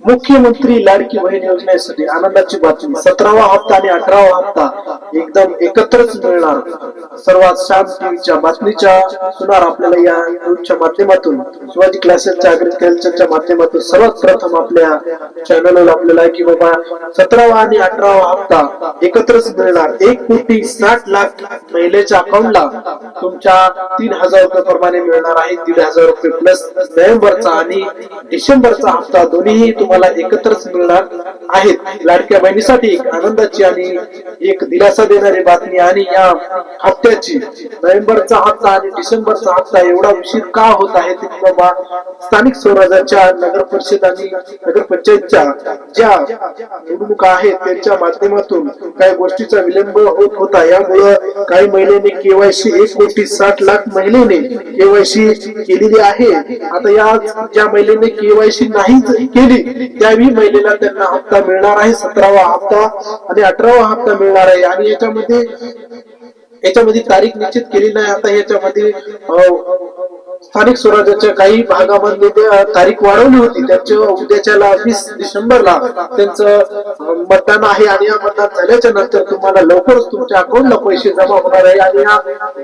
मुख्यमंत्री लाडकी बहीण योजनेसाठी आनंदाची बातमी 17वा हप्ता आणि 18वा हप्ता एकदम एकत्रच मिळणार. सर्वात शांत टीव्हीच्या बातमीच्या सुनार आपल्याला या न्यूजच्या माध्यमातून शिवाजी क्लासेसच्या अग्रिकल्चरच्या माध्यमातून सर्वात प्रथम आपल्या चॅनलवर आपल्याला की बाबा 17वा आणि 18वा हप्ता एकत्रच मिळणार. 1,60,00,000 महिलेच्या अकाउंटला तुमच्या 3,000 रुपये प्रमाणे मिळणार आहे. 1,500 रुपये प्लस नोव्हेंबरचा आणि डिसेंबरचा हप्ता दोन्ही तुम्हाला एकत्रच मिळणार आहेत. लाडक्या बहिणीसाठी एक आनंदाची आणि एक दिलासा देणारी बातमी. आणि या हप्त्याची नोव्हेंबरचा हप्ता आणि डिसेंबरचा हप्ता एवढा उशीर का होत आहे ते बाबा स्थानिक स्वराज्याच्या नगर परिषद आणि नगरपंचायतच्या ज्या निवडणुका आहेत त्यांच्या माध्यमातून काही गोष्टीचा विलंब होत होता. यामुळे काही महिलेने केवायसी 1,60,00,000 महिलेने केवायसी केलेली आहे. आता या ज्या महिलेने केवायसी नाही केली त्यावेळी महिलेला त्यांना हप्ता मिळणार आहे. 17वा हप्ता आणि 18वा हप्ता मिळणार आहे. आणि याच्यामध्ये तारीख निश्चित केली नाही. आता याच्यामध्ये स्थानिक स्वराज्याच्या काही भागामध्ये तारीख वाढवली होती. त्यांच्या उद्याच्याला 20 डिसेंबरला त्यांचं मतदान आहे. आणि या मतदान झाल्याच्या नंतर तुम्हाला लवकरच तुमच्या अकाउंटला पैसे जमा होणार आहे. आणि या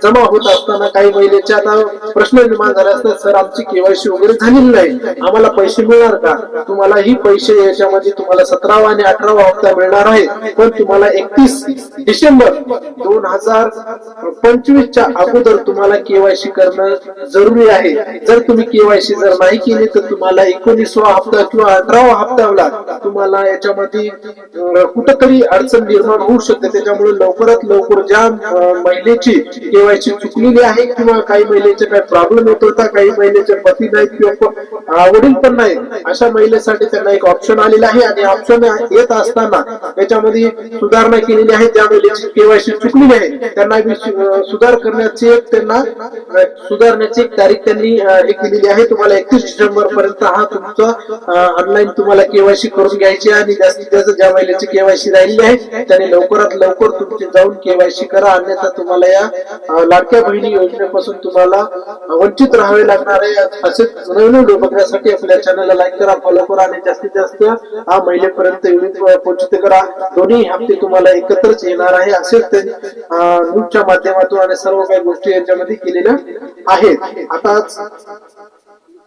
जमा होत असताना काही महिलेचे आता प्रश्न निर्माण झाले असतात, सर आमची केवायसी वगैरे झालेली नाही, आम्हाला पैसे मिळणार का? तुम्हाला ही पैसे याच्यामध्ये तुम्हाला 17वा आणि 18वा हप्ता मिळणार आहे. पण तुम्हाला 31 डिसेंबर 2025च्या अगोदर तुम्हाला केवायसी करणं जरुरी आहे. जर तुम्ही केवायसी जर नाही केली तर तुम्हाला 19वा हप्ता किंवा 18वा हप्त्याला तुम्हाला याच्यामध्ये कुठंतरी अडचण निर्माण होऊ शकते. त्याच्यामुळे लवकरात लवकर ज्या महिलेची केवायसी चुकलेली आहे किंवा काही महिलेचे काही प्रॉब्लेम येत होता, काही महिलेचे पती नाहीत किंवा वडील पण नाही, अशा महिलेसाठी त्यांना एक ऑप्शन आलेला आहे. आणि ऑप्शन येत असताना त्याच्यामध्ये सुधारणा केलेली आहे. ज्या महिलेची केवायसी चुकलेली आहे त्यांना सुधार करण्याची सुधारण्याची एक तारीख त्यांनी केलेली आहे. तुम्हाला 31 डिसेंबर पर्यंत हा तुमचा ऑनलाईन तुम्हाला केवायसी करून घ्यायची. आणि जास्तीत जास्त ज्या महिलेची केवायसी राहिलेली आहे त्यांनी लवकरात लवकर तुमची जाऊन केवायसी करा. अन्यथा तुम्हाला या लाडक्या बहिणी योजनेपासून तुम्हाला वंचित राहावे लागणार आहे. असेच नवीन व्हिडिओ बघण्यासाठी आपल्या चॅनलला लाईक करा, फॉलो करा आणि जास्तीत जास्त हा महिलेपर्यंत पोहोचित करा. दोन्ही हप्ते तुम्हाला एकत्रच येणार आहे. असेच न्यूजच्या माध्यमातून आणि सर्व काही गोष्टी याच्यामध्ये केलेल्या आहेत. आता